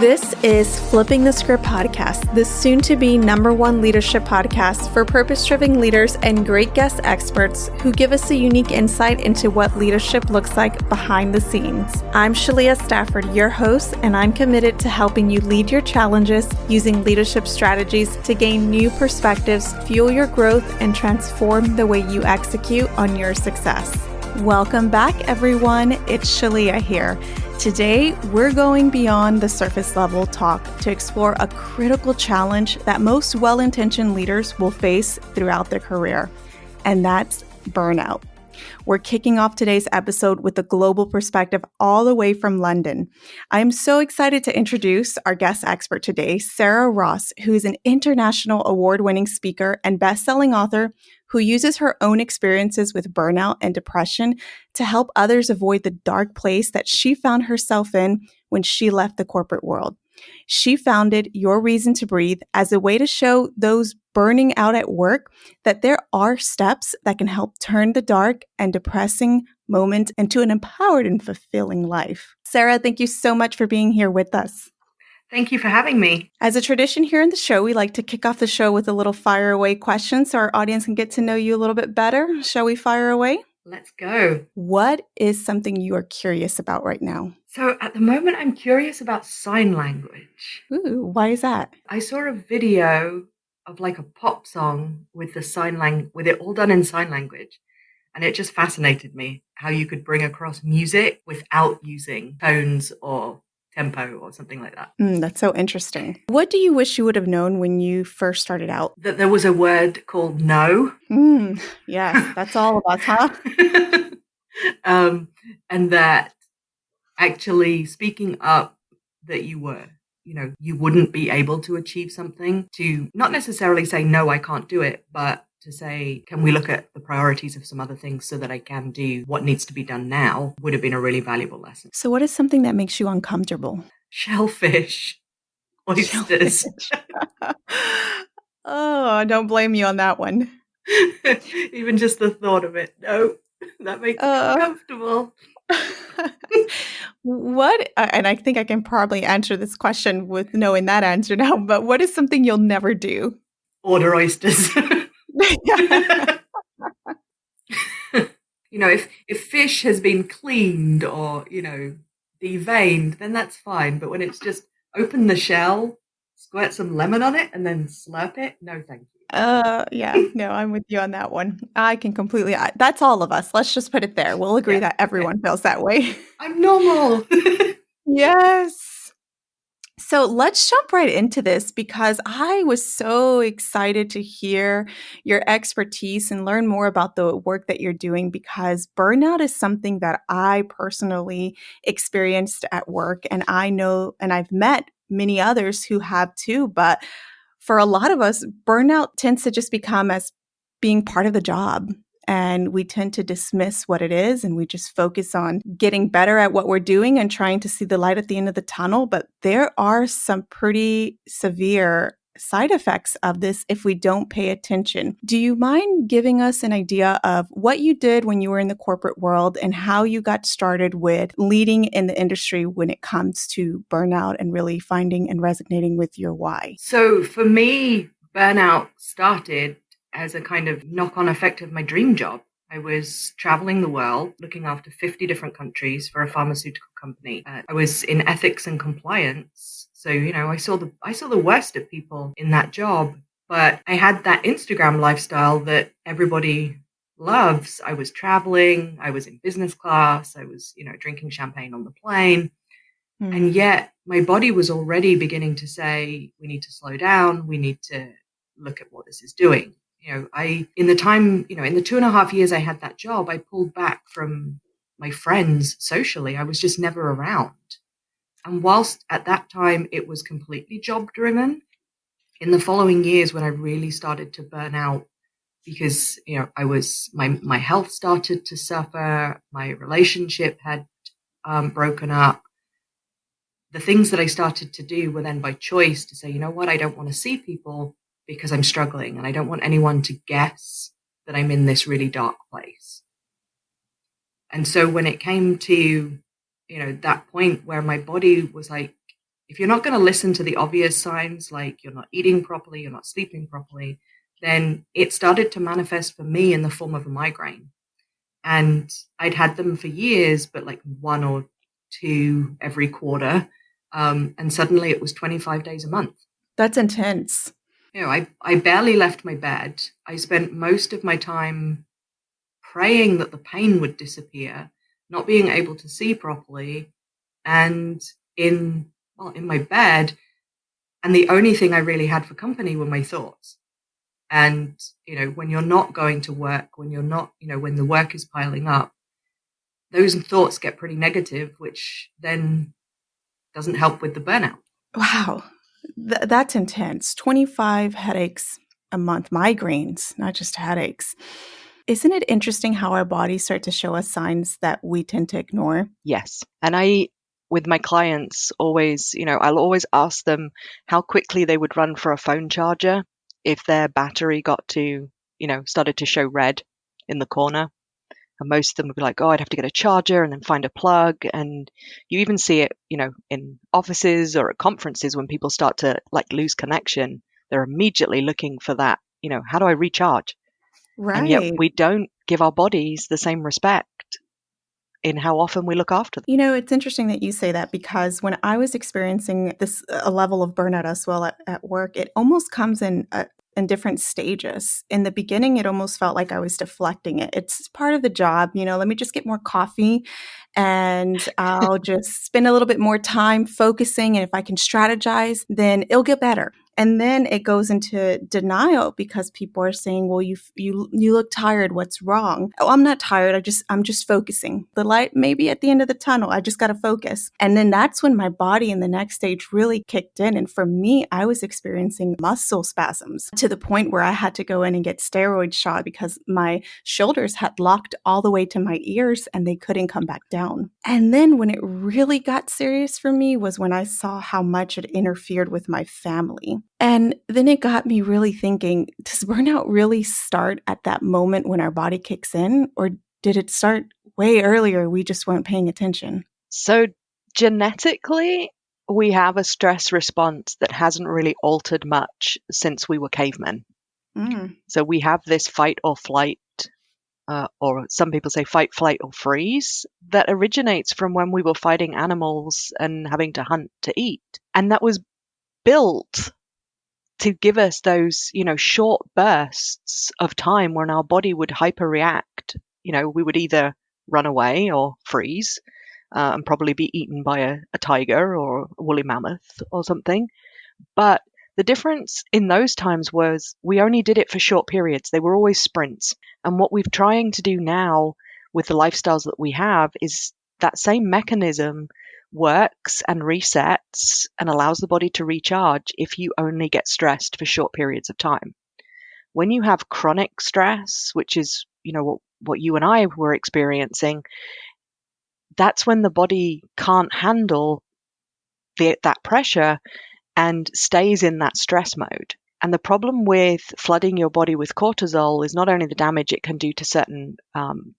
This is Flipping the Script podcast, the soon-to-be #1 leadership podcast for purpose-driven leaders and great guest experts who give us a unique insight into what leadership looks like behind the scenes. I'm Shalia Stafford, your host, and I'm committed to helping you lead your challenges using leadership strategies to gain new perspectives, fuel your growth, and transform the way you execute on your success. Welcome back, everyone. It's Shalia here. Today, we're going beyond the surface level talk to explore a critical challenge that most well-intentioned leaders will face throughout their career, and that's burnout. We're kicking off today's episode with a global perspective all the way from London. I'm so excited to introduce our guest expert today, Sarah Ross, who is an international award-winning speaker and best-selling author who uses her own experiences with burnout and depression to help others avoid the dark place that she found herself in when she left the corporate world. She founded Your Reason to Breathe as a way to show those burning out at work that there are steps that can help turn the dark and depressing moment into an empowered and fulfilling life. Sarah, thank you so much for being here with us. Thank you for having me. As a tradition here in the show, we like to kick off the show with a little fire away question so our audience can get to know you a little bit better. Shall we fire away? Let's go. What is something you are curious about right now? So at the moment, I'm curious about sign language. Ooh, why is that? I saw a video of like a pop song with the with it all done in sign language. And it just fascinated me how you could bring across music without using tones or tempo or something like that. That's so interesting. What do you wish you would have known when you first started out? That there was a word called no. Yes, that's all of us, huh? And that actually speaking up that you wouldn't be able to achieve something, to not necessarily say, no, I can't do it, but to say, can we look at the priorities of some other things so that I can do what needs to be done now, would have been a really valuable lesson. So what is something that makes you uncomfortable? Shellfish, oysters. Oh, I don't blame you on that one. Even just the thought of it. No, that makes me uncomfortable. And I think I can probably answer this question with knowing that answer now, but what is something you'll never do? Order oysters. If fish has been cleaned or, deveined, then that's fine. But when it's just open the shell, squirt some lemon on it, and then slurp it, no thank you. No, I'm with you on that one. I can completely, that's all of us. Let's just put it there. We'll agree that everyone feels that way. I'm normal. Yes. So let's jump right into this because I was so excited to hear your expertise and learn more about the work that you're doing, because burnout is something that I personally experienced at work, and I know, and I've met many others who have too, but for a lot of us, burnout tends to just become as being part of the job. And we tend to dismiss what it is, and we just focus on getting better at what we're doing and trying to see the light at the end of the tunnel. But there are some pretty severe side effects of this if we don't pay attention. Do you mind giving us an idea of what you did when you were in the corporate world and how you got started with leading in the industry when it comes to burnout and really finding and resonating with your why? So for me, burnout started as a kind of knock-on effect of my dream job. I was traveling the world, looking after 50 different countries for a pharmaceutical company. I was in ethics and compliance. So, I saw the worst of people in that job, but I had that Instagram lifestyle that everybody loves. I was traveling, I was in business class, I was, drinking champagne on the plane. And yet my body was already beginning to say, we need to slow down. We need to look at what this is doing. In the 2.5 years I had that job, I pulled back from my friends socially. I was just never around. And whilst at that time it was completely job driven, in the following years when I really started to burn out because, my health started to suffer, my relationship had broken up. The things that I started to do were then by choice to say, you know what, I don't want to see people because I'm struggling, and I don't want anyone to guess that I'm in this really dark place. And so when it came to, that point where my body was like, if you're not going to listen to the obvious signs, like you're not eating properly, you're not sleeping properly, then it started to manifest for me in the form of a migraine. And I'd had them for years, but like one or two every quarter. And suddenly it was 25 days a month. That's intense. I barely left my bed. I spent most of my time praying that the pain would disappear, not being able to see properly, and in my bed. And the only thing I really had for company were my thoughts. And, when you're not going to work, when you're not, when the work is piling up, those thoughts get pretty negative, which then doesn't help with the burnout. Wow. That's intense. 25 headaches a month, migraines, not just headaches. Isn't it interesting how our bodies start to show us signs that we tend to ignore? Yes. And with my clients, always, I'll always ask them how quickly they would run for a phone charger if their battery got to, started to show red in the corner. And most of them would be like, oh, I'd have to get a charger and then find a plug. And you even see it, in offices or at conferences when people start to lose connection, they're immediately looking for that, how do I recharge? Right. And yet we don't give our bodies the same respect in how often we look after them. It's interesting that you say that, because when I was experiencing a level of burnout as well at work, it almost comes in different stages. In the beginning, it almost felt like I was deflecting it. It's part of the job, let me just get more coffee and I'll just spend a little bit more time focusing. And if I can strategize, then it'll get better. And then it goes into denial because people are saying, well, you look tired. What's wrong? Oh, I'm not tired. I'm just focusing. The light may be at the end of the tunnel. I just got to focus. And then that's when my body in the next stage really kicked in. And for me, I was experiencing muscle spasms to the point where I had to go in and get steroid shot because my shoulders had locked all the way to my ears and they couldn't come back down. And then when it really got serious for me was when I saw how much it interfered with my family. And then it got me really thinking, does burnout really start at that moment when our body kicks in, or did it start way earlier? We just weren't paying attention. So genetically, we have a stress response that hasn't really altered much since we were cavemen. So we have this fight or flight, or some people say fight, flight, or freeze, that originates from when we were fighting animals and having to hunt to eat. And that was built to give us those, short bursts of time when our body would hyperreact. We would either run away or freeze and probably be eaten by a tiger or a woolly mammoth or something. But the difference in those times was we only did it for short periods. They were always sprints. And what we're trying to do now with the lifestyles that we have is that same mechanism works and resets and allows the body to recharge if you only get stressed for short periods of time. When you have chronic stress, which is, what you and I were experiencing, that's when the body can't handle that pressure and stays in that stress mode. And the problem with flooding your body with cortisol is not only the damage it can do to certain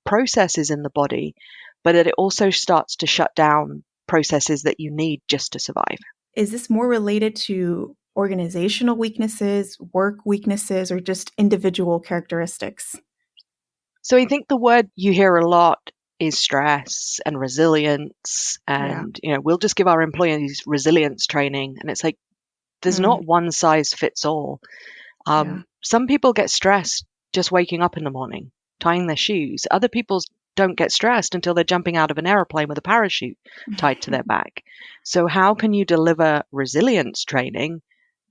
processes in the body, but that it also starts to shut down processes that you need just to survive. Is this more related to organizational weaknesses, work weaknesses, or just individual characteristics? So I think the word you hear a lot is stress and resilience. And, we'll just give our employees resilience training. And it's like, there's not one size fits all. Some people get stressed just waking up in the morning, tying their shoes. Other people don't get stressed until they're jumping out of an airplane with a parachute tied to their back. So how can you deliver resilience training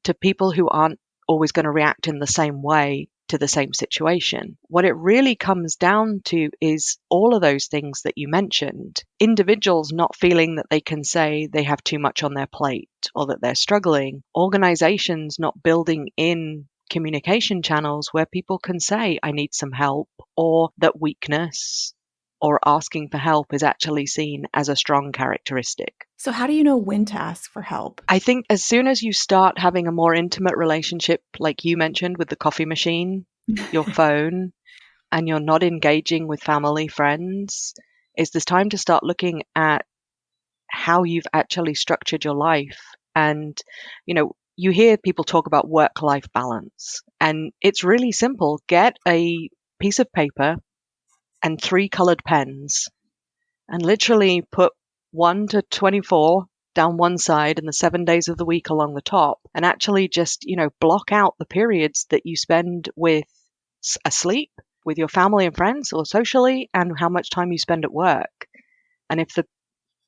to people who aren't always going to react in the same way to the same situation? What it really comes down to is all of those things that you mentioned. Individuals not feeling that they can say they have too much on their plate or that they're struggling. Organizations not building in communication channels where people can say, I need some help, or that weakness or asking for help is actually seen as a strong characteristic. So how do you know when to ask for help? I think as soon as you start having a more intimate relationship, like you mentioned with the coffee machine, your phone, and you're not engaging with family, friends, is this time to start looking at how you've actually structured your life And, you hear people talk about work-life balance, and it's really simple. Get a piece of paper and 3 colored pens and literally put 1 to 24 down one side and the 7 days of the week along the top, and actually just, block out the periods that you spend with asleep, with your family and friends or socially, and how much time you spend at work. And if the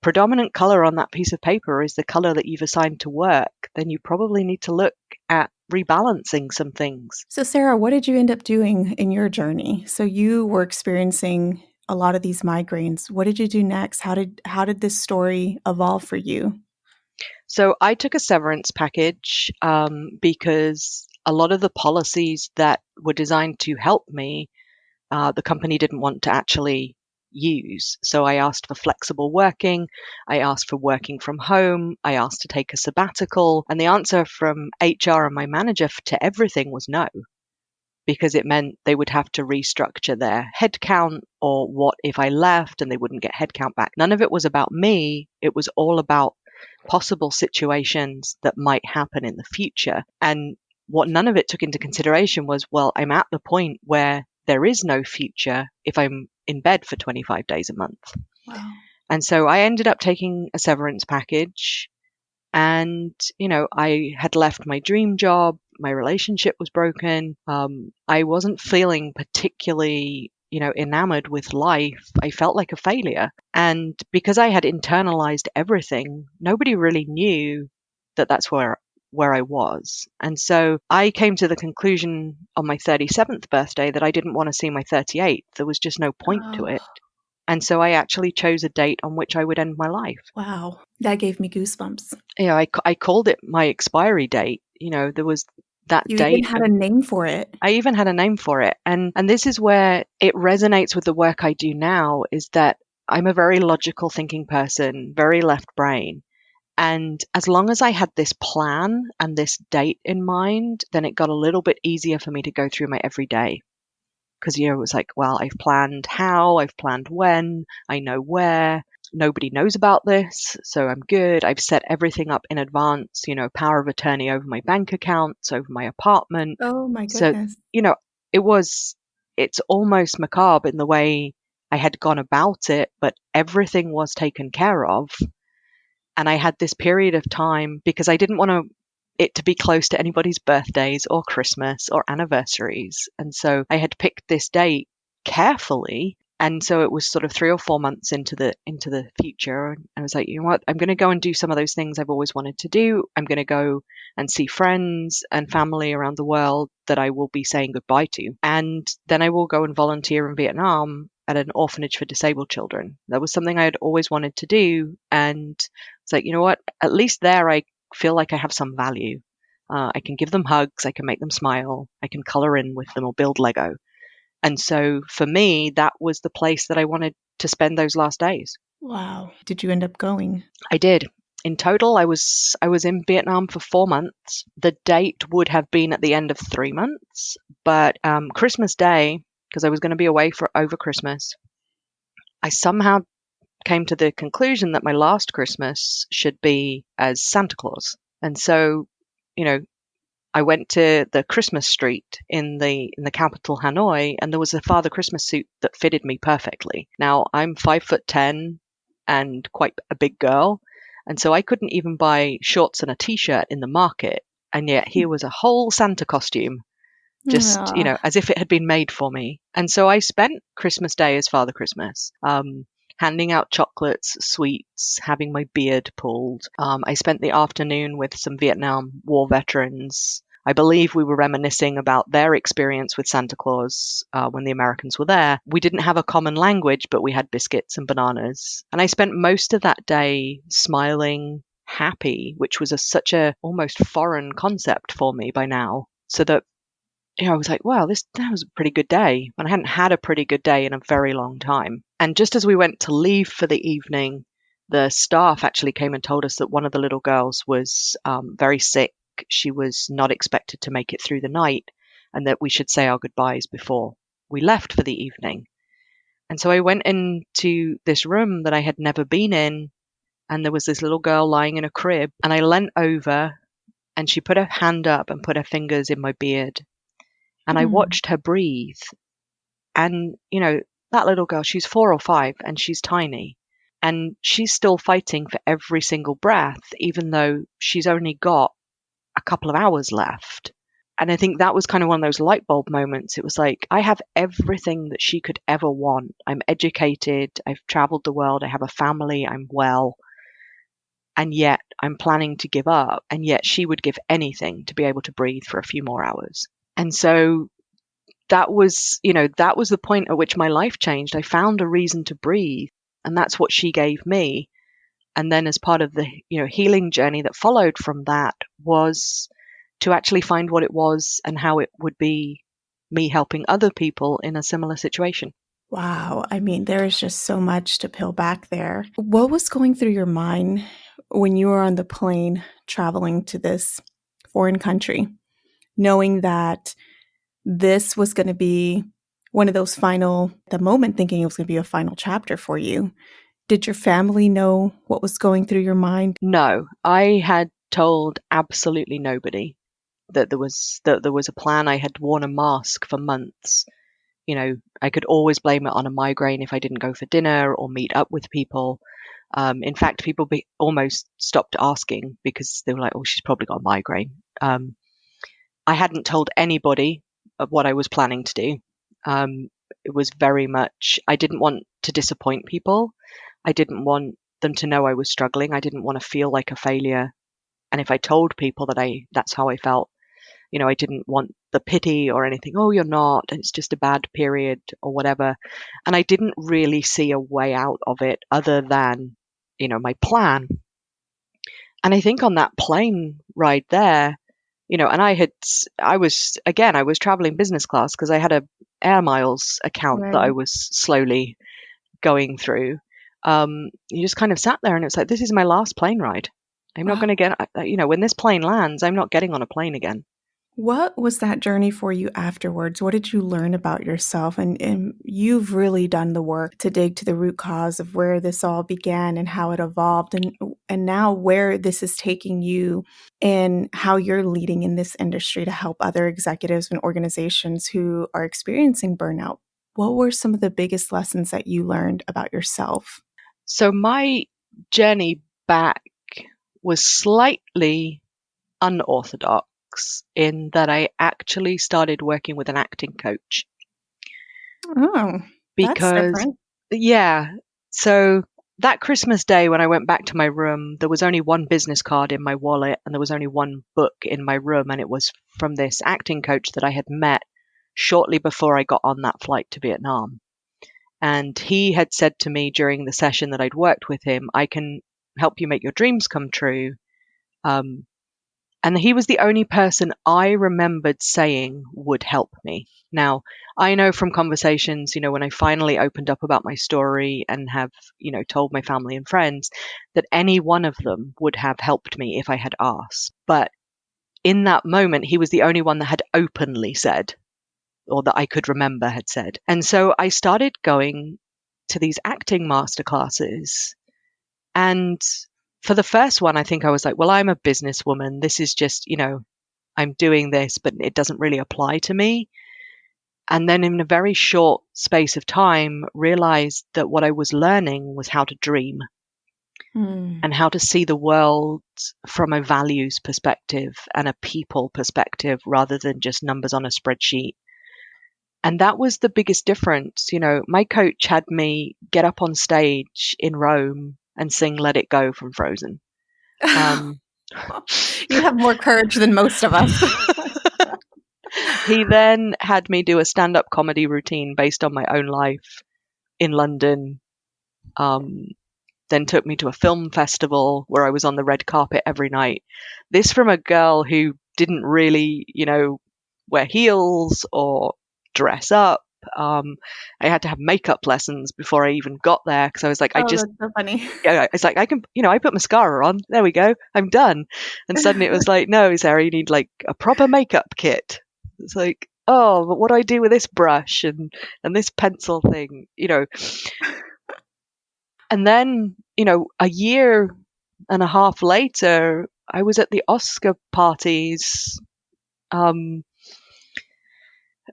predominant color on that piece of paper is the color that you've assigned to work, then you probably need to look at rebalancing some things. So Sarah, what did you end up doing in your journey? So you were experiencing a lot of these migraines. What did you do next? How did this story evolve for you? So I took a severance package because a lot of the policies that were designed to help me, the company didn't want to actually use. So I asked for flexible working. I asked for working from home. I asked to take a sabbatical. And the answer from HR and my manager to everything was no, because it meant they would have to restructure their headcount, or what if I left and they wouldn't get headcount back. None of it was about me. It was all about possible situations that might happen in the future. And what none of it took into consideration was, well, I'm at the point where there is no future if I'm in bed for 25 days a month. Wow. And so I ended up taking a severance package, and, I had left my dream job. My relationship was broken. I wasn't feeling particularly, enamored with life. I felt like a failure. And because I had internalized everything, nobody really knew that that's where I was. And so I came to the conclusion on my 37th birthday that I didn't want to see my 38th. There was just no point to it. And so I actually chose a date on which I would end my life. Wow. That gave me goosebumps. I called it my expiry date. There was that you date. You even had a name for it. I even had a name for it. And this is where it resonates with the work I do now, is that I'm a very logical thinking person, very left brain. And as long as I had this plan and this date in mind, then it got a little bit easier for me to go through my everyday. Because, it was like, well, I've planned how, I've planned when, I know where, nobody knows about this, so I'm good. I've set everything up in advance, power of attorney over my bank accounts, over my apartment. Oh my goodness. So, it's almost macabre in the way I had gone about it, but everything was taken care of. And I had this period of time because I didn't want it to be close to anybody's birthdays or Christmas or anniversaries. And so I had picked this date carefully. And so it was sort of 3 or 4 months into the future. And I was like, you know what? I'm going to go and do some of those things I've always wanted to do. I'm going to go and see friends and family around the world that I will be saying goodbye to. And then I will go and volunteer in Vietnam at an orphanage for disabled children. That was something I had always wanted to do. And it's like, you know what? At least there I feel like I have some value. I can give them hugs. I can make them smile. I can color in with them or build Lego. And so for me, that was the place that I wanted to spend those last days. Wow. Did you end up going? I did. In total, I was in Vietnam for 4 months. The date would have been at the end of 3 months, but Christmas Day, because I was going to be away for over Christmas, I somehow came to the conclusion that my last Christmas should be as Santa Claus. And so, I went to the Christmas street in the capital, Hanoi, and there was a Father Christmas suit that fitted me perfectly. Now, I'm 5'10" and quite a big girl, and so I couldn't even buy shorts and a t-shirt in the market. And yet here was a whole Santa costume, just, as if it had been made for me. And so I spent Christmas Day as Father Christmas, handing out chocolates, sweets, having my beard pulled. I spent the afternoon with some Vietnam War veterans. I believe we were reminiscing about their experience with Santa Claus when the Americans were there. We didn't have a common language, but we had biscuits and bananas. And I spent most of that day smiling, happy, which was such a almost foreign concept for me by now. So that I was like, wow, that was a pretty good day. And I hadn't had a pretty good day in a very long time. And just as we went to leave for the evening, the staff actually came and told us that one of the little girls was very sick. She was not expected to make it through the night, and that we should say our goodbyes before we left for the evening. And so I went into this room that I had never been in, and there was this little girl lying in a crib, and I leant over, and she put her hand up and put her fingers in my beard, and I watched her breathe. And, that little girl, she's 4 or 5, and she's tiny, and she's still fighting for every single breath, even though she's only got a couple of hours left. And I think that was kind of one of those light bulb moments. It was like, I have everything that she could ever want. I'm educated. I've traveled the world. I have a family. I'm well. And yet I'm planning to give up. And yet she would give anything to be able to breathe for a few more hours. And so that was the point at which my life changed. I found a reason to breathe. And that's what she gave me. And then as part of the, healing journey that followed from that was to actually find what it was and how it would be me helping other people in a similar situation. Wow. I mean, there is just so much to peel back there. What was going through your mind when you were on the plane traveling to this foreign country, knowing that this was going to be one of those the moment thinking it was going to be a final chapter for you? Did your family know what was going through your mind? No, I had told absolutely nobody that there was a plan. I had worn a mask for months. I could always blame it on a migraine if I didn't go for dinner or meet up with people. In fact, people almost stopped asking because they were like, "Oh, she's probably got a migraine." I hadn't told anybody of what I was planning to do. It was very much, I didn't want to disappoint people. I didn't want them to know I was struggling. I didn't want to feel like a failure. And if I told people that's how I felt, I didn't want the pity or anything. "Oh, you're not. It's just a bad period," or whatever. And I didn't really see a way out of it other than, my plan. And I think on that plane ride there, and I was traveling business class because I had a air miles account that I was slowly going through. You just kind of sat there and it's like, this is my last plane ride. I'm not going to get, when this plane lands, I'm not getting on a plane again. What was that journey for you afterwards? What did you learn about yourself? And you've really done the work to dig to the root cause of where this all began and how it evolved, and now where this is taking you and how you're leading in this industry to help other executives and organizations who are experiencing burnout. What were some of the biggest lessons that you learned about yourself? So my journey back was slightly unorthodox in that I actually started working with an acting coach. Oh, that's different. Yeah. So that Christmas day when I went back to my room, there was only one business card in my wallet and there was only one book in my room. And it was from this acting coach that I had met shortly before I got on that flight to Vietnam. And he had said to me during the session that I'd worked with him, "I can help you make your dreams come true." And he was the only person I remembered saying would help me. Now, I know from conversations, when I finally opened up about my story and have, told my family and friends, that any one of them would have helped me if I had asked. But in that moment, he was the only one that had openly said, or that I could remember had said. And so I started going to these acting masterclasses. And for the first one, I think I was like, well, I'm a businesswoman. This is just, I'm doing this, but it doesn't really apply to me. And then in a very short space of time, realized that what I was learning was how to dream and how to see the world from a values perspective and a people perspective rather than just numbers on a spreadsheet. And that was the biggest difference. My coach had me get up on stage in Rome and sing "Let It Go" from Frozen. You have more courage than most of us. He then had me do a stand-up comedy routine based on my own life in London. Then took me to a film festival where I was on the red carpet every night. This from a girl who didn't really, wear heels or dress up. I had to have makeup lessons before I even got there because I was like, that's so funny. Yeah, it's like I can, I put mascara on. There we go. I'm done. And suddenly it was like, no, Sarah, you need like a proper makeup kit. It's like, oh, but what do I do with this brush and this pencil thing, And then, a year and a half later, I was at the Oscar parties,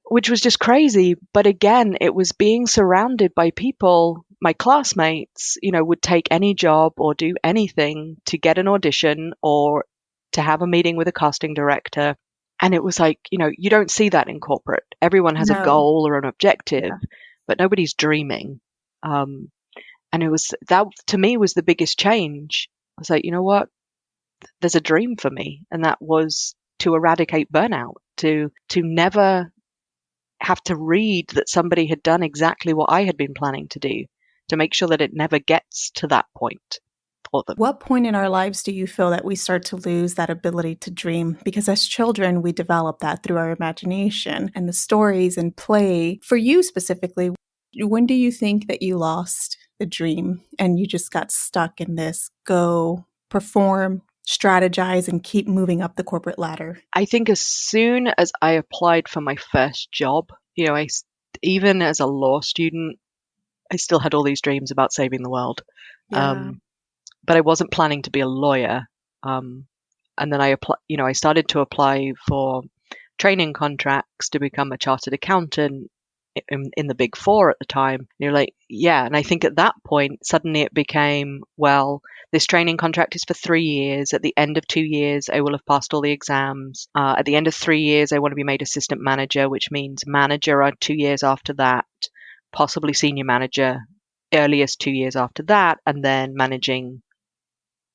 which was just crazy. But again, it was being surrounded by people. My classmates, would take any job or do anything to get an audition or to have a meeting with a casting director. And it was like, you don't see that in corporate. Everyone has a goal or an objective, but nobody's dreaming. And it was that, to me, was the biggest change. I was like, you know what? There's a dream for me. And that was to eradicate burnout, to never have to read that somebody had done exactly what I had been planning to do, to make sure that it never gets to that point for them. What point in our lives do you feel that we start to lose that ability to dream? Because as children, we develop that through our imagination and the stories and play. For you specifically, when do you think that you lost the dream and you just got stuck in this go, perform, strategize, and keep moving up the corporate ladder? I think as soon as I applied for my first job, even as a law student, I still had all these dreams about saving the world. Yeah. But I wasn't planning to be a lawyer. And then I started to apply for training contracts to become a chartered accountant in the Big Four at the time. You're like, yeah. And I think at that point, suddenly it became, well, this training contract is for 3 years. At the end of 2 years, I will have passed all the exams. At the end of 3 years, I want to be made assistant manager, which means manager 2 years after that, possibly senior manager, earliest 2 years after that, and then managing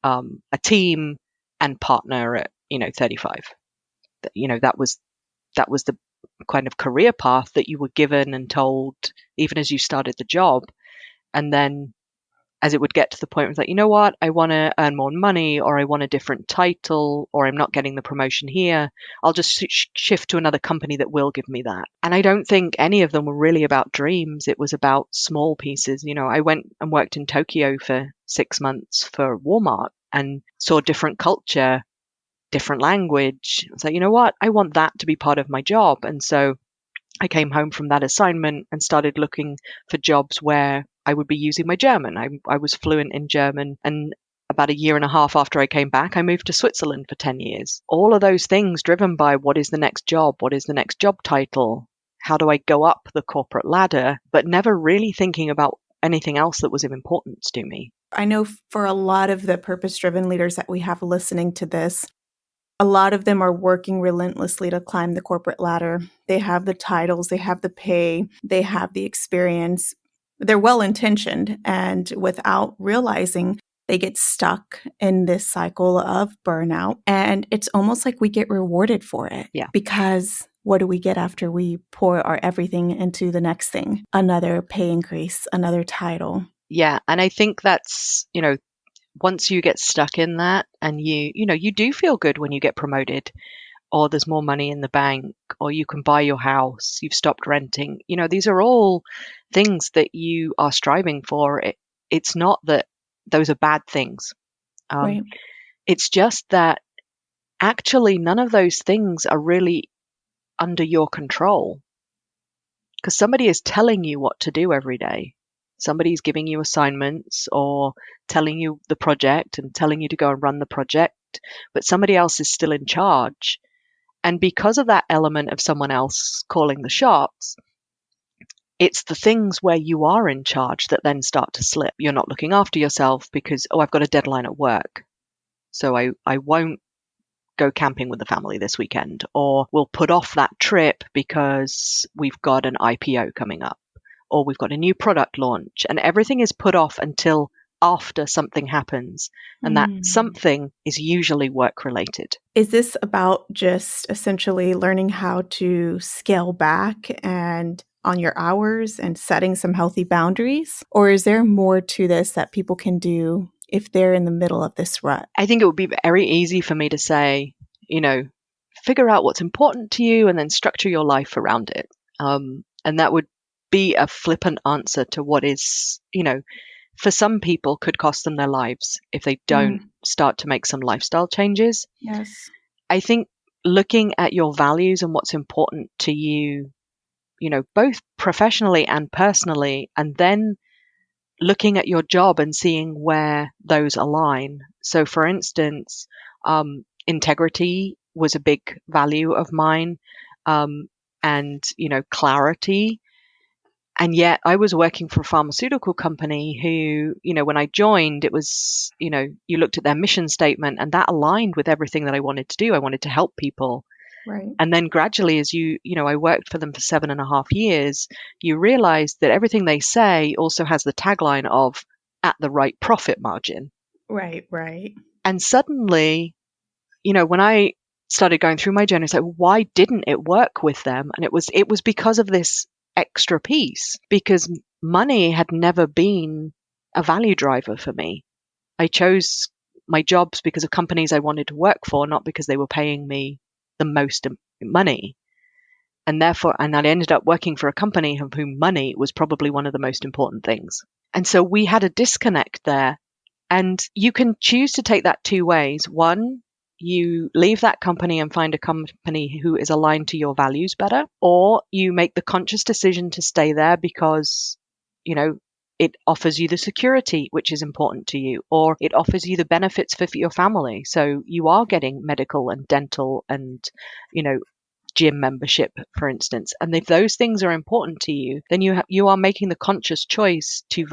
a team and partner at 35. That was the kind of career path that you were given and told even as you started the job. And then as it would get to the point, it was like, you know what, I want to earn more money, or I want a different title, or I'm not getting the promotion here. I'll just shift to another company that will give me that. And I don't think any of them were really about dreams. It was about small pieces. I went and worked in Tokyo for 6 months for Walmart and saw different culture, different language. I was like, you know what, I want that to be part of my job. And so I came home from that assignment and started looking for jobs where I would be using my German. I was fluent in German, and about a year and a half after I came back, I moved to Switzerland for 10 years. All of those things driven by what is the next job? What is the next job title? How do I go up the corporate ladder? But never really thinking about anything else that was of importance to me. I know for a lot of the purpose-driven leaders that we have listening to this, a lot of them are working relentlessly to climb the corporate ladder. They have the titles, they have the pay, they have the experience. They're well-intentioned, and without realizing, they get stuck in this cycle of burnout. And it's almost like we get rewarded for it. Yeah. Because what do we get after we pour our everything into the next thing? Another pay increase, another title. Yeah. And I think that's, once you get stuck in that, and you do feel good when you get promoted, or there's more money in the bank, or you can buy your house, you've stopped renting. These are all things that you are striving for. It's not that those are bad things. Right. It's just that actually none of those things are really under your control, because somebody is telling you what to do every day. Somebody's giving you assignments or telling you the project and telling you to go and run the project, but somebody else is still in charge. And because of that element of someone else calling the shots, it's the things where you are in charge that then start to slip. You're not looking after yourself because, I've got a deadline at work, so I won't go camping with the family this weekend, or we'll put off that trip because we've got an IPO coming up, or we've got a new product launch, and everything is put off until after something happens. And that something is usually work related. Is this about just essentially learning how to scale back and on your hours and setting some healthy boundaries? Or is there more to this that people can do if they're in the middle of this rut? I think it would be very easy for me to say, figure out what's important to you and then structure your life around it. And that would be a flippant answer to what is, for some people could cost them their lives if they don't start to make some lifestyle changes. Yes. I think looking at your values and what's important to you, both professionally and personally, and then looking at your job and seeing where those align. So for instance, integrity was a big value of mine, and, clarity. And yet I was working for a pharmaceutical company who, when I joined, it was, you looked at their mission statement and that aligned with everything that I wanted to do. I wanted to help people. Right. And then gradually, as I worked for them for 7.5 years, you realize that everything they say also has the tagline of at the right profit margin. Right, right. And suddenly, when I started going through my journey, it's like, why didn't it work with them? And it was because of this extra piece, because money had never been a value driver for me. I chose my jobs because of companies I wanted to work for, not because they were paying me the most money. And I ended up working for a company of whom money was probably one of the most important things. And so we had a disconnect there. And you can choose to take that two ways. One, you leave that company and find a company who is aligned to your values better, or you make the conscious decision to stay there because, it offers you the security, which is important to you, or it offers you the benefits for your family. So you are getting medical and dental and, gym membership, for instance. And if those things are important to you, then you are making the conscious choice to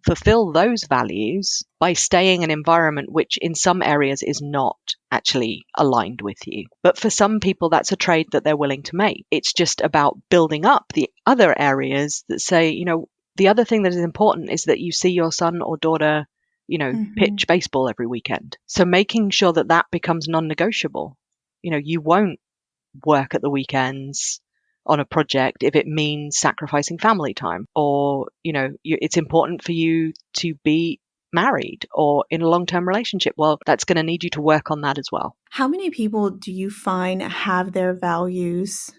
fulfill those values by staying in an environment which in some areas is not actually aligned with you. But for some people, that's a trade that they're willing to make. It's just about building up the other areas that say, the other thing that is important is that you see your son or daughter, pitch baseball every weekend. So making sure that that becomes non-negotiable. You won't work at the weekends on a project if it means sacrificing family time, or it's important for you to be married or in a long-term relationship. Well, that's going to need you to work on that as well. How many people do you find have their values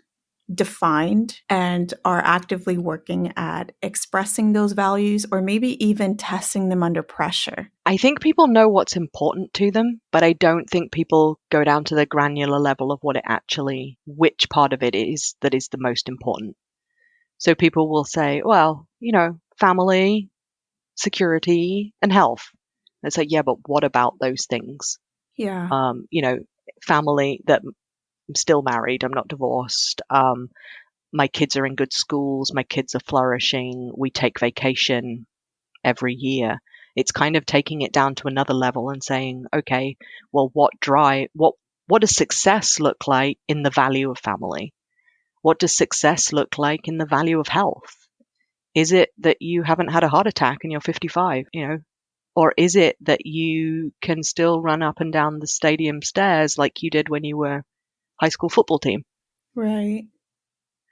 defined and are actively working at expressing those values, or maybe even testing them under pressure? I think people know what's important to them, but I don't think people go down to the granular level of which part of it is that is the most important. So people will say, well, family, security, and health. And it's like, yeah, but what about those things? Yeah. Family, that I'm still married, I'm not divorced. My kids are in good schools. My kids are flourishing. We take vacation every year. It's kind of taking it down to another level and saying, okay, well, what does success look like in the value of family? What does success look like in the value of health? Is it that you haven't had a heart attack and you're 55, or is it that you can still run up and down the stadium stairs like you did when you were high school football team? Right.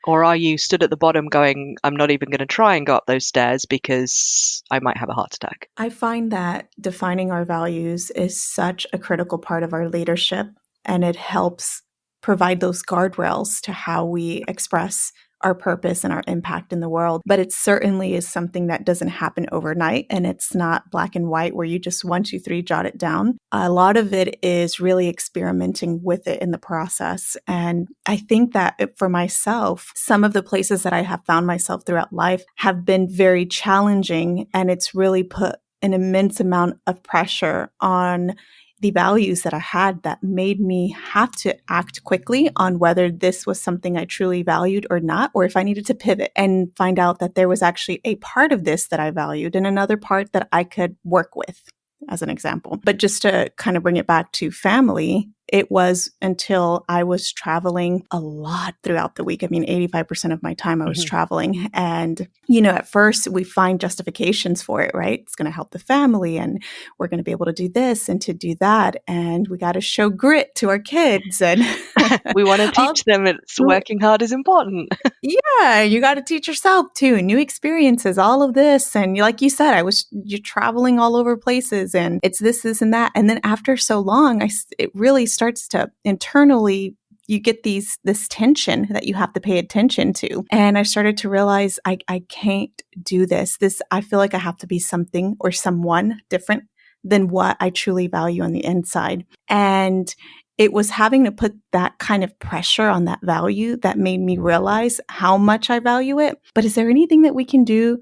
Or are you stood at the bottom going, I'm not even going to try and go up those stairs because I might have a heart attack? I find that defining our values is such a critical part of our leadership, and it helps provide those guardrails to how we express our purpose and our impact in the world. But it certainly is something that doesn't happen overnight, and it's not black and white where you just 1, 2, 3 jot it down. A lot of it is really experimenting with it in the process. And I think that for myself, some of the places that I have found myself throughout life have been very challenging, and it's really put an immense amount of pressure on the values that I had that made me have to act quickly on whether this was something I truly valued or not, or if I needed to pivot and find out that there was actually a part of this that I valued and another part that I could work with, as an example. But just to kind of bring it back to family, it was until I was traveling a lot throughout the week. I mean, 85% of my time I was traveling. And, at first we find justifications for it, right? It's going to help the family and we're going to be able to do this and to do that. And we got to show grit to our kids. And we want to teach them it's working hard is important. Yeah, you got to teach yourself too. New experiences, all of this. And like you said, you're traveling all over places and it's this, and that. And then after so long, it really starts to internally, you get this tension that you have to pay attention to. And I started to realize I can't do this. I feel like I have to be something or someone different than what I truly value on the inside. And it was having to put that kind of pressure on that value that made me realize how much I value it. But is there anything that we can do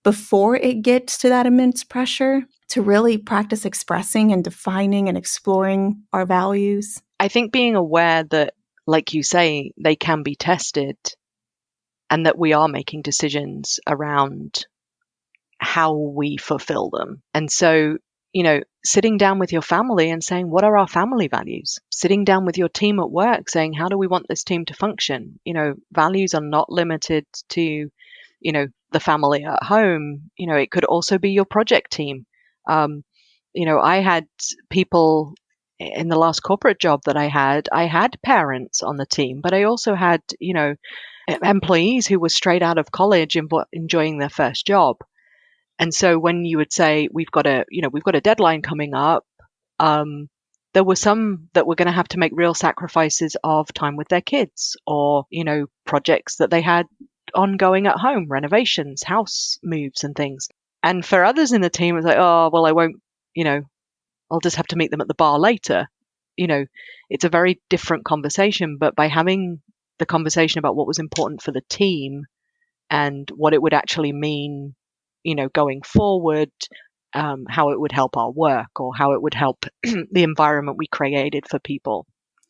before it gets to that immense pressure? to really practice expressing and defining and exploring our values? I think being aware that, like you say, they can be tested and that we are making decisions around how we fulfill them. And so, sitting down with your family and saying, what are our family values? Sitting down with your team at work saying, how do we want this team to function? Values are not limited to, the family at home. It could also be your project team. I had people in the last corporate job that I had parents on the team, but I also had, employees who were straight out of college and enjoying their first job. And so when you would say, we've got a deadline coming up, there were some that were going to have to make real sacrifices of time with their kids or, projects that they had ongoing at home, renovations, house moves and things. And for others in the team, it was like, oh, well, I won't, I'll just have to meet them at the bar later. It's a very different conversation, but by having the conversation about what was important for the team and what it would actually mean, going forward, how it would help our work or how it would help the environment we created for people.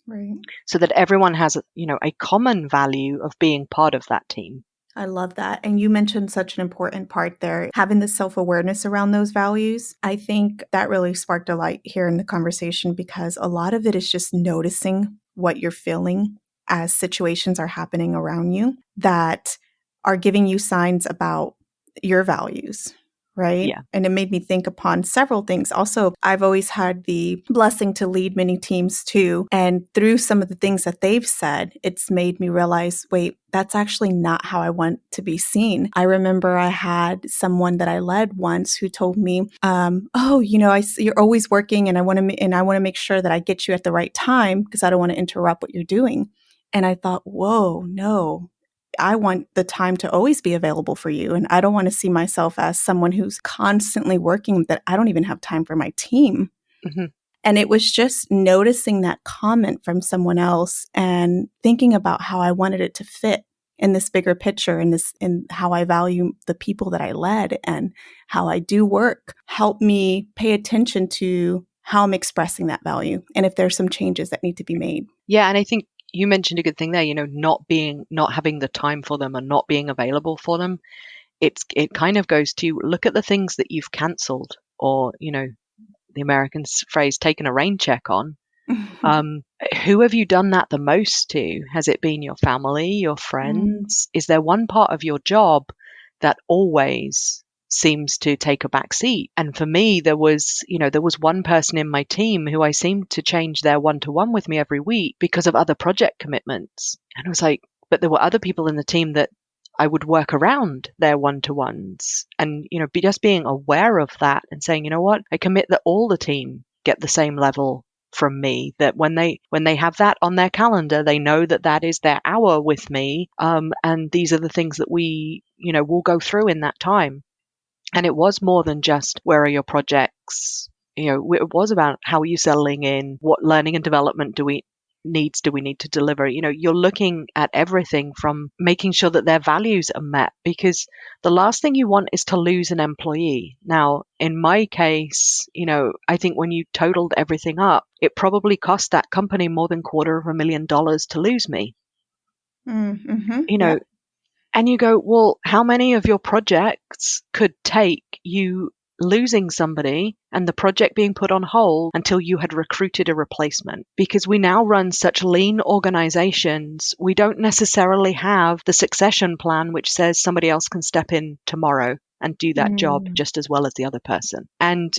Right. So that everyone has, a common value of being part of that team. I love that. And you mentioned such an important part there, having the self-awareness around those values. I think that really sparked a light here in the conversation because a lot of it is just noticing what you're feeling as situations are happening around you that are giving you signs about your values, right? Yeah. And it made me think upon several things. Also, I've always had the blessing to lead many teams too. And through some of the things that they've said, it's made me realize, wait, that's actually not how I want to be seen. I remember I had someone that I led once who told me, you're always working and I want to make sure that I get you at the right time because I don't want to interrupt what you're doing. And I thought, whoa, no. I want the time to always be available for you. And I don't want to see myself as someone who's constantly working that I don't even have time for my team. Mm-hmm. And it was just noticing that comment from someone else and thinking about how I wanted it to fit in this bigger picture and in how I value the people that I led and how I do work helped me pay attention to how I'm expressing that value and if there's some changes that need to be made. Yeah. And I think you mentioned a good thing there, not having the time for them and not being available for them. It kind of goes to look at the things that you've cancelled or, the American phrase, taken a rain check on. Who have you done that the most to? Has it been your family, your friends? Is there one part of your job that always seems to take a back seat? And for me, there was one person in my team who I seemed to change their one-to-one with me every week because of other project commitments. And I was like, but there were other people in the team that I would work around their one-to-ones and, just being aware of that and saying, you know what, I commit that all the team get the same level from me, that when they have that on their calendar, they know that is their hour with me. And these are the things that we, will go through in that time. And it was more than just, where are your projects? It was about, how are you settling in? What learning and development do we need to deliver? You're looking at everything from making sure that their values are met, because the last thing you want is to lose an employee. Now, in my case, I think when you totaled everything up, it probably cost that company more than $250,000 to lose me. Mm-hmm. Yep. And you go, well, how many of your projects could take you losing somebody and the project being put on hold until you had recruited a replacement? Because we now run such lean organizations, we don't necessarily have the succession plan which says somebody else can step in tomorrow and do that job just as well as the other person. And,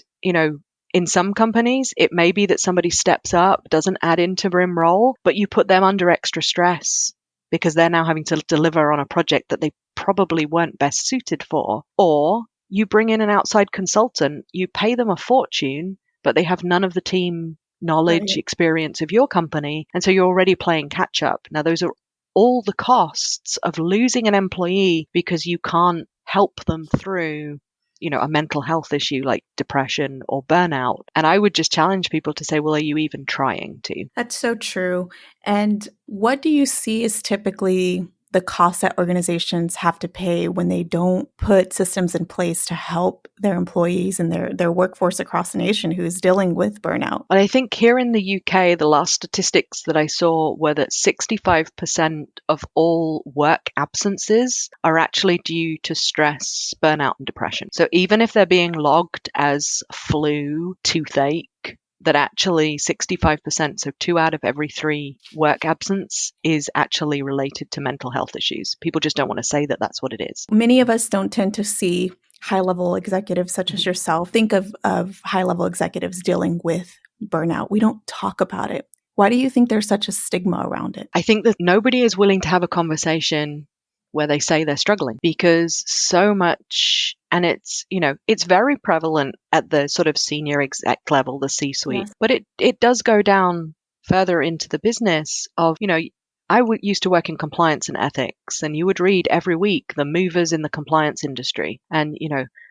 in some companies, it may be that somebody steps up, doesn't add into interim role, but you put them under extra stress because they're now having to deliver on a project that they probably weren't best suited for. Or you bring in an outside consultant, you pay them a fortune, but they have none of the team knowledge, experience of your company. And so you're already playing catch up. Now, those are all the costs of losing an employee because you can't help them through, a mental health issue like depression or burnout. And I would just challenge people to say, well, are you even trying to? That's so true. And what do you see is typically the costs that organizations have to pay when they don't put systems in place to help their employees and their workforce across the nation who is dealing with burnout. And I think here in the UK, the last statistics that I saw were that 65% of all work absences are actually due to stress, burnout, and depression. So even if they're being logged as flu, toothache, that actually 65%, so 2 out of every 3 work absence is actually related to mental health issues. People just don't want to say that that's what it is. Many of us don't tend to see high-level executives such as yourself. Think of high-level executives dealing with burnout. We don't talk about it. Why do you think there's such a stigma around it? I think that nobody is willing to have a conversation where they say they're struggling, because so much, and it's very prevalent at the sort of senior exec level, the C-suite, yes. But it does go down further into the business of, I used to work in compliance and ethics, and you would read every week the movers in the compliance industry, and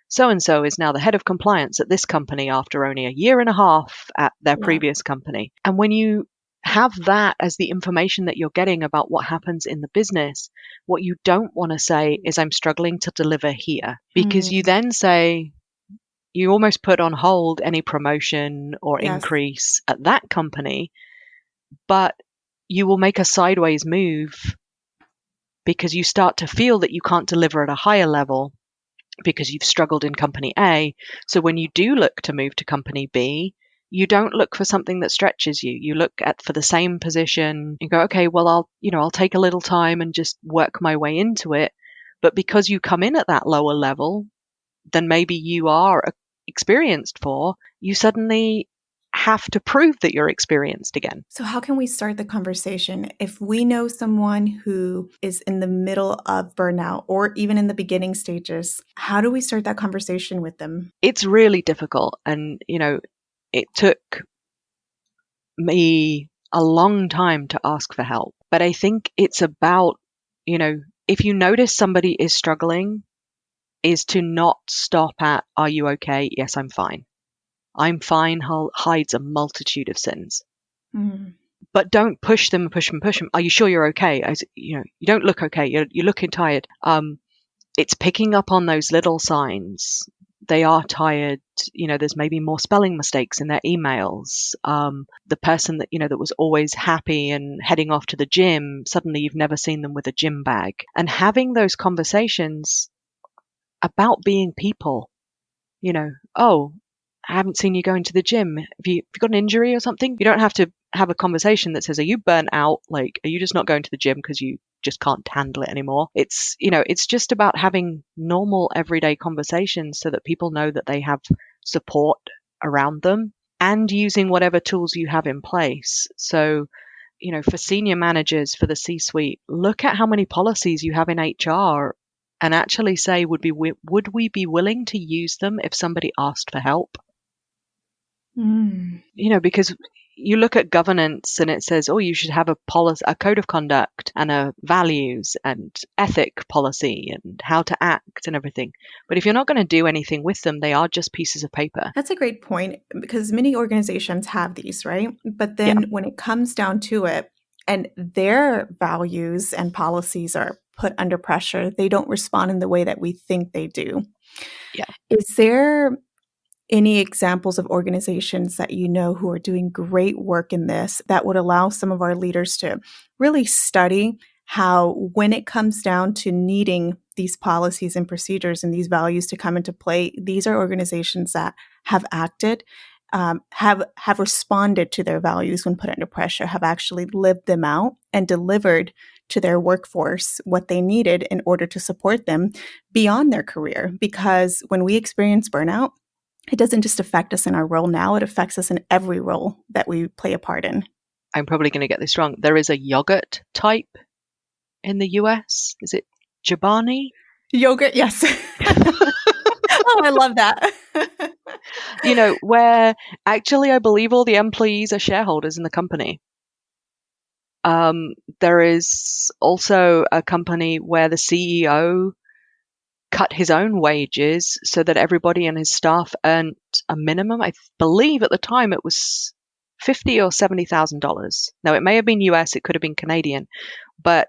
so-and-so is now the head of compliance at this company after only a year and a half at their previous company. And when you have that as the information that you're getting about what happens in the business, what you don't want to say is, I'm struggling to deliver here, because you then say, you almost put on hold any promotion or increase at that company, but you will make a sideways move because you start to feel that you can't deliver at a higher level because you've struggled in company A. So when you do look to move to company B, you don't look for something that stretches you. You look for the same position and go, okay, well, I'll take a little time and just work my way into it. But because you come in at that lower level than maybe you are experienced for, you suddenly have to prove that you're experienced again. So how can we start the conversation if we know someone who is in the middle of burnout or even in the beginning stages? How do we start that conversation with them? It's really difficult. And, it took me a long time to ask for help. But I think it's about, if you notice somebody is struggling, is to not stop at, are you okay? Yes, I'm fine. I'm fine hides a multitude of sins. But don't push them. Are you sure you're okay? You don't look okay. You're looking tired. It's picking up on those little signs. They are tired. There's maybe more spelling mistakes in their emails. The person that was always happy and heading off to the gym, suddenly you've never seen them with a gym bag. And having those conversations about being people, oh, I haven't seen you going to the gym. Have you got an injury or something? You don't have to have a conversation that says, are you burnt out? Like, are you just not going to the gym because you just can't handle it anymore? It's, it's just about having normal everyday conversations so that people know that they have support around them, and using whatever tools you have in place. So, for senior managers, for the C-suite, look at how many policies you have in HR and actually say, would we be willing to use them if somebody asked for help? Because you look at governance and it says, oh, you should have a policy, a code of conduct and a values and ethic policy and how to act and everything. But if you're not going to do anything with them, they are just pieces of paper. That's a great point, because many organizations have these, right? But then when it comes down to it and their values and policies are put under pressure, they don't respond in the way that we think they do. Yeah. Is there any examples of organizations that who are doing great work in this that would allow some of our leaders to really study how, when it comes down to needing these policies and procedures and these values to come into play, these are organizations that have acted, have responded to their values when put under pressure, have actually lived them out and delivered to their workforce what they needed in order to support them beyond their career? Because when we experience burnout, it doesn't just affect us in our role now, it affects us in every role that we play a part in. I'm probably going to get this wrong. There is a yogurt type in the US. Is it Chobani? Yogurt, yes. Oh, I love that. Where actually I believe all the employees are shareholders in the company. There is also a company where the CEO cut his own wages so that everybody and his staff earned a minimum. I believe at the time it was $50,000 or $70,000. Now, it may have been US, it could have been Canadian, but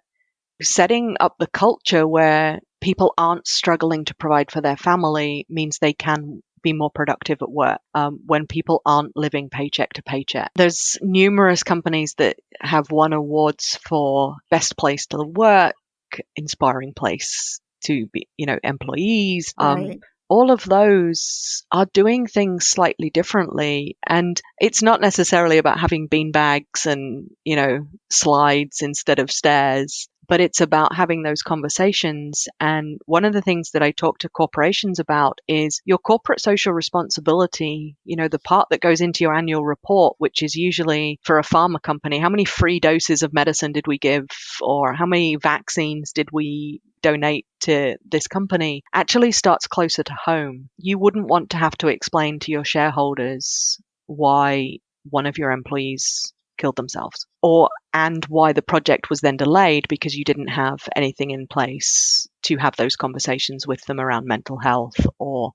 setting up the culture where people aren't struggling to provide for their family means they can be more productive at work when people aren't living paycheck to paycheck. There's numerous companies that have won awards for best place to work, inspiring place to be, employees. Right. All of those are doing things slightly differently. And it's not necessarily about having beanbags and, slides instead of stairs, but it's about having those conversations. And one of the things that I talk to corporations about is your corporate social responsibility, the part that goes into your annual report, which is usually for a pharma company. How many free doses of medicine did we give? Or how many vaccines did we donate to this company? Actually starts closer to home. You wouldn't want to have to explain to your shareholders why one of your employees killed themselves, and why the project was then delayed because you didn't have anything in place to have those conversations with them around mental health or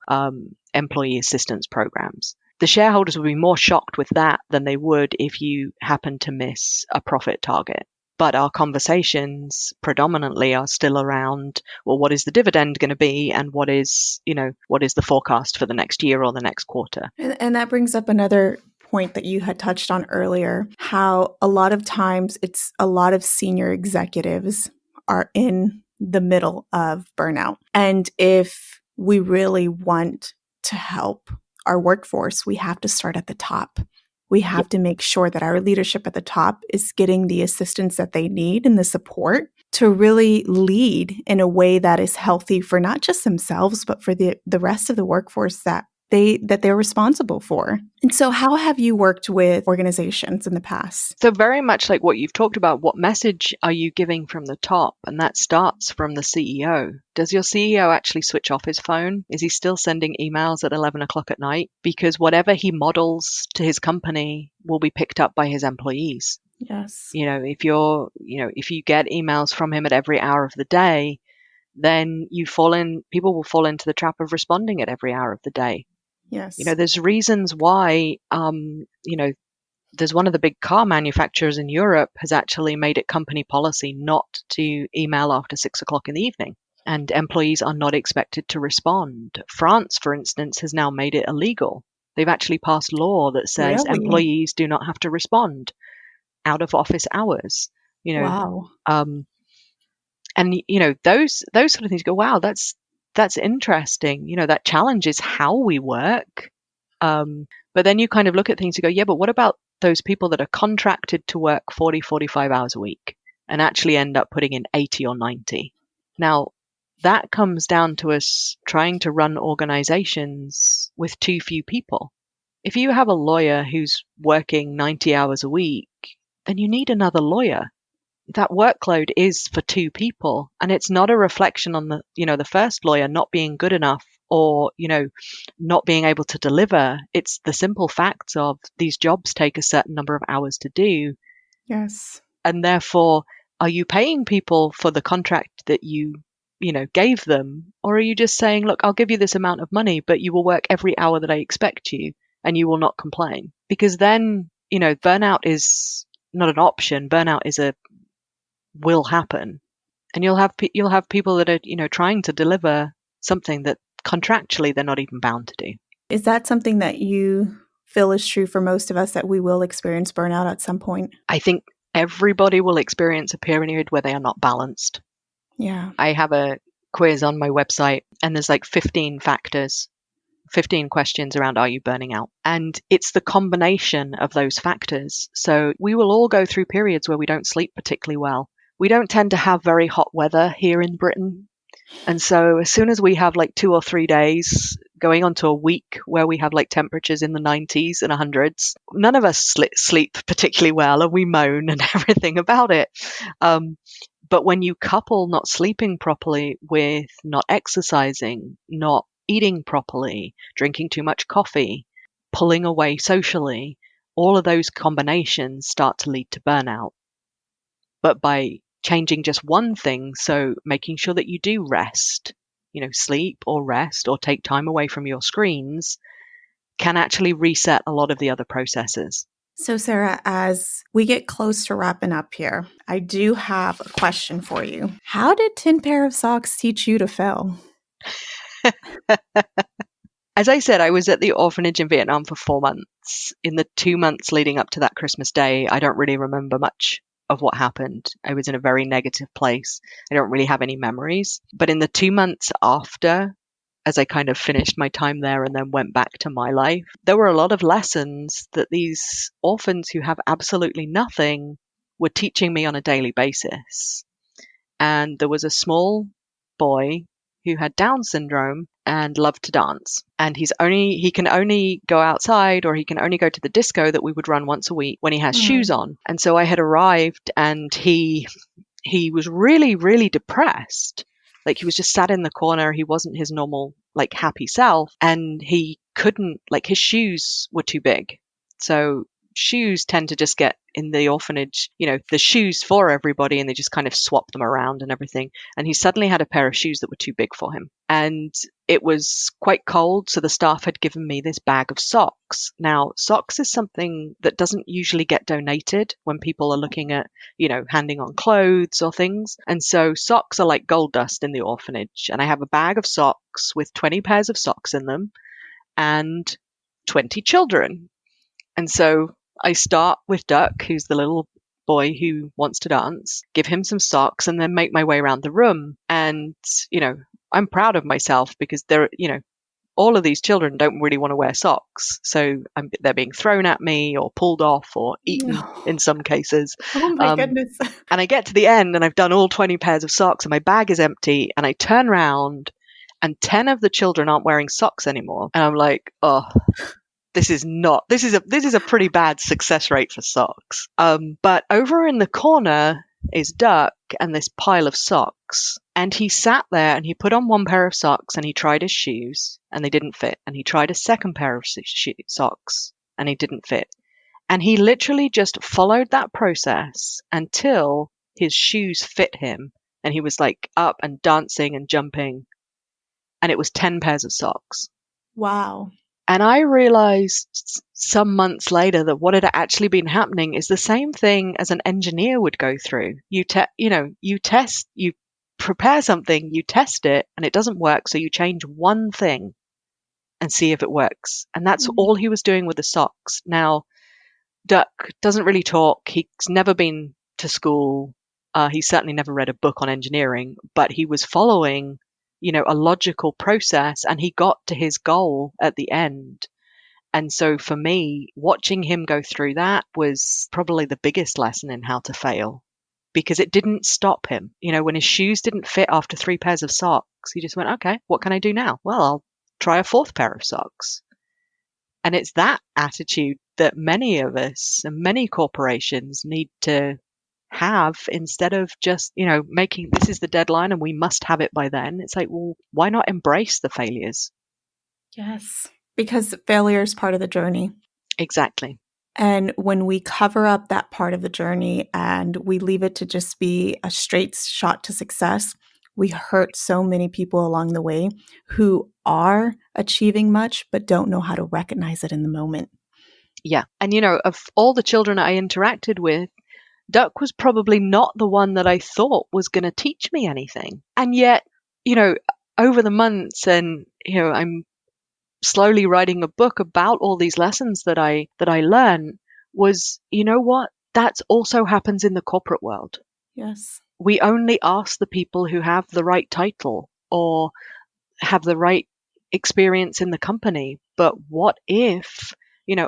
employee assistance programs. The shareholders would be more shocked with that than they would if you happen to miss a profit target. But our conversations predominantly are still around, well, what is the dividend going to be, and what is the forecast for the next year or the next quarter? And that brings up another point that you had touched on earlier, how a lot of times it's a lot of senior executives are in the middle of burnout. And if we really want to help our workforce, we have to start at the top. We have to make sure that our leadership at the top is getting the assistance that they need and the support to really lead in a way that is healthy for not just themselves, but for the rest of the workforce that they're responsible for. And so how have you worked with organizations in the past? So very much like what you've talked about, what message are you giving from the top? And that starts from the CEO. Does your CEO actually switch off his phone? Is he still sending emails at 11 o'clock at night? Because whatever he models to his company will be picked up by his employees. Yes. If you get emails from him at every hour of the day, then people will fall into the trap of responding at every hour of the day. Yes. There's reasons why, there's one of the big car manufacturers in Europe has actually made it company policy not to email after 6 o'clock in the evening, and employees are not expected to respond. France, for instance, has now made it illegal. They've actually passed law that says employees do not have to respond out of office hours. Wow. And those sort of things go, wow, that's interesting. That challenges how we work. But then you kind of look at things and go, yeah, but what about those people that are contracted to work 40, 45 hours a week and actually end up putting in 80 or 90? Now, that comes down to us trying to run organizations with too few people. If you have a lawyer who's working 90 hours a week, then you need another lawyer. That workload is for two people, and it's not a reflection on the first lawyer not being good enough or, not being able to deliver. It's the simple facts of these jobs take a certain number of hours to do. Yes. And therefore, are you paying people for the contract that you gave them? Or are you just saying, look, I'll give you this amount of money, but you will work every hour that I expect you and you will not complain? Because then, burnout is not an option. Burnout will happen. And you'll have people that are, trying to deliver something that contractually they're not even bound to do. Is that something that you feel is true for most of us, that we will experience burnout at some point? I think everybody will experience a period where they are not balanced. Yeah. I have a quiz on my website, and there's like 15 factors, 15 questions around, are you burning out? And it's the combination of those factors. So we will all go through periods where we don't sleep particularly well. We don't tend to have very hot weather here in Britain. And so as soon as we have like 2 or 3 days going on to a week where we have like temperatures in the 90s and 100s, none of us sleep particularly well, and we moan and everything about it. But when you couple not sleeping properly with not exercising, not eating properly, drinking too much coffee, pulling away socially, all of those combinations start to lead to burnout. But by changing just one thing, so making sure that you do rest, sleep or rest or take time away from your screens, can actually reset a lot of the other processes. So, Sarah, as we get close to wrapping up here, I do have a question for you. How did 10 pair of socks teach you to fail? As I said, I was at the orphanage in Vietnam for 4 months. In the 2 months leading up to that Christmas day, I don't really remember much of what happened. I was in a very negative place. I don't really have any memories. But in the 2 months after, as I kind of finished my time there and then went back to my life, there were a lot of lessons that these orphans who have absolutely nothing were teaching me on a daily basis. And there was a small boy who had Down syndrome and loved to dance. And he can only go outside, or he can only go to the disco that we would run once a week when he has shoes on. And so I had arrived, and he was really, really depressed. Like, he was just sat in the corner. He wasn't his normal, like, happy self. And he couldn't, like, his shoes were too big. So shoes tend to just get in the orphanage, the shoes for everybody, and they just kind of swap them around and everything. And he suddenly had a pair of shoes that were too big for him. And it was quite cold, so the staff had given me this bag of socks. Now, socks is something that doesn't usually get donated when people are looking at, handing on clothes or things. And so socks are like gold dust in the orphanage. And I have a bag of socks with 20 pairs of socks in them and 20 children. And so I start with Duck, who's the little boy who wants to dance, give him some socks, and then make my way around the room. And, I'm proud of myself because all of these children don't really want to wear socks. So they're being thrown at me or pulled off or eaten in some cases. Oh my goodness. And I get to the end and I've done all 20 pairs of socks and my bag is empty, and I turn around and 10 of the children aren't wearing socks anymore. And I'm like, oh, this is a pretty bad success rate for socks. But over in the corner is Duck and this pile of socks. And he sat there and he put on one pair of socks and he tried his shoes and they didn't fit. And he tried a second pair of socks and he didn't fit. And he literally just followed that process until his shoes fit him. And he was like up and dancing and jumping. And it was 10 pairs of socks. Wow. And I realized some months later that what had actually been happening is the same thing as an engineer would go through. You prepare something, you test it, and it doesn't work, so you change one thing and see if it works. And that's all he was doing with the socks. Now, Duck doesn't really talk. He's never been to school. He's certainly never read a book on engineering, but he was following a logical process, and he got to his goal at the end. And so for me, watching him go through that was probably the biggest lesson in how to fail, because it didn't stop him. When his shoes didn't fit after 3 pairs of socks, he just went, okay, what can I do now? Well, I'll try a 4th pair of socks. And it's that attitude that many of us and many corporations need to have, instead of just, making this is the deadline and we must have it by then. It's like, well, why not embrace the failures? Yes, because failure is part of the journey. Exactly. And when we cover up that part of the journey and we leave it to just be a straight shot to success, we hurt so many people along the way who are achieving much but don't know how to recognize it in the moment. Yeah. And, of all the children I interacted with, Duck was probably not the one that I thought was going to teach me anything. And yet, over the months and, I'm slowly writing a book about all these lessons that I learned was, what? That also happens in the corporate world. Yes. We only ask the people who have the right title or have the right experience in the company. But what if,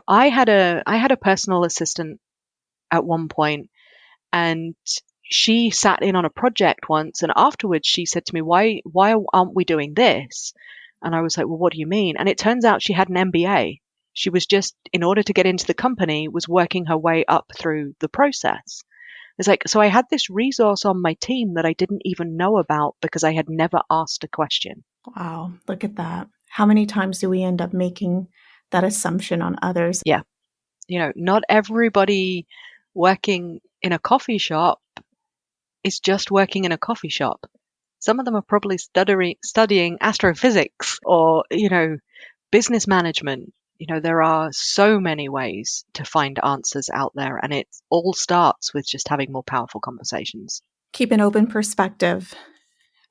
I had a personal assistant at one point, and she sat in on a project once, and afterwards she said to me, why aren't we doing this? And I was like, well, what do you mean? And it turns out she had an MBA. She was just, in order to get into the company, was working her way up through the process. It's like, so I had this resource on my team that I didn't even know about because I had never asked a question. Wow, look at that. How many times do we end up making that assumption on others? Yeah. Not everybody working in a coffee shop is just working in a coffee shop. Some of them are probably studying astrophysics or, business management. there are so many ways to find answers out there, and it all starts with just having more powerful conversations. Keep an open perspective.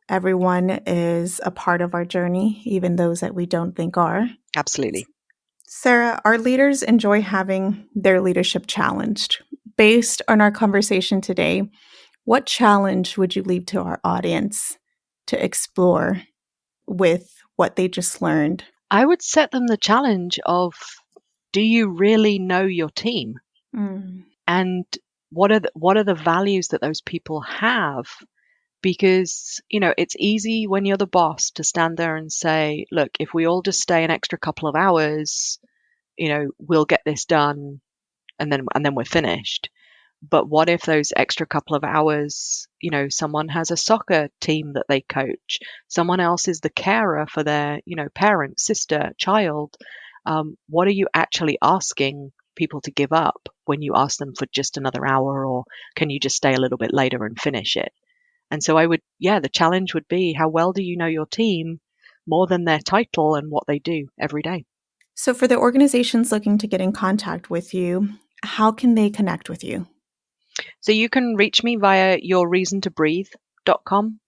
Everyone is a part of our journey, even those that we don't think are. Absolutely. Sarah, our leaders enjoy having their leadership challenged. Based on our conversation today, what challenge would you leave to our audience to explore with what they just learned? I would set them the challenge of, do you really know your team? And what are the values that those people have? Because, it's easy when you're the boss to stand there and say, look, if we all just stay an extra couple of hours, we'll get this done and then we're finished. But what if those extra couple of hours, someone has a soccer team that they coach, someone else is the carer for their, parent, sister, child. What are you actually asking people to give up when you ask them for just another hour, or can you just stay a little bit later and finish it? And so the challenge would be, how well do you know your team more than their title and what they do every day? So for the organizations looking to get in contact with you, how can they connect with you? So you can reach me via yourreasontobreathe.com.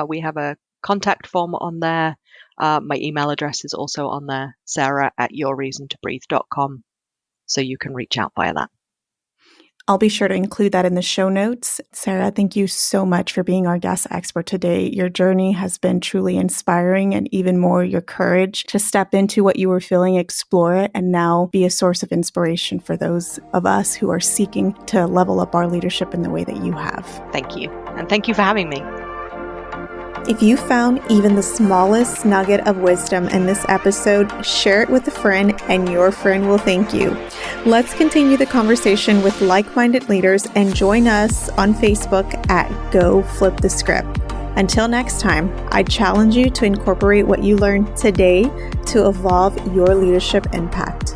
We have a contact form on there. My email address is also on there, sarah@yourreasontobreathe.com. So you can reach out via that. I'll be sure to include that in the show notes. Sarah, thank you so much for being our guest expert today. Your journey has been truly inspiring, and even more, your courage to step into what you were feeling, explore it, and now be a source of inspiration for those of us who are seeking to level up our leadership in the way that you have. Thank you. And thank you for having me. If you found even the smallest nugget of wisdom in this episode, share it with a friend and your friend will thank you. Let's continue the conversation with like-minded leaders and join us on Facebook at Go Flip the Script. Until next time, I challenge you to incorporate what you learned today to evolve your leadership impact.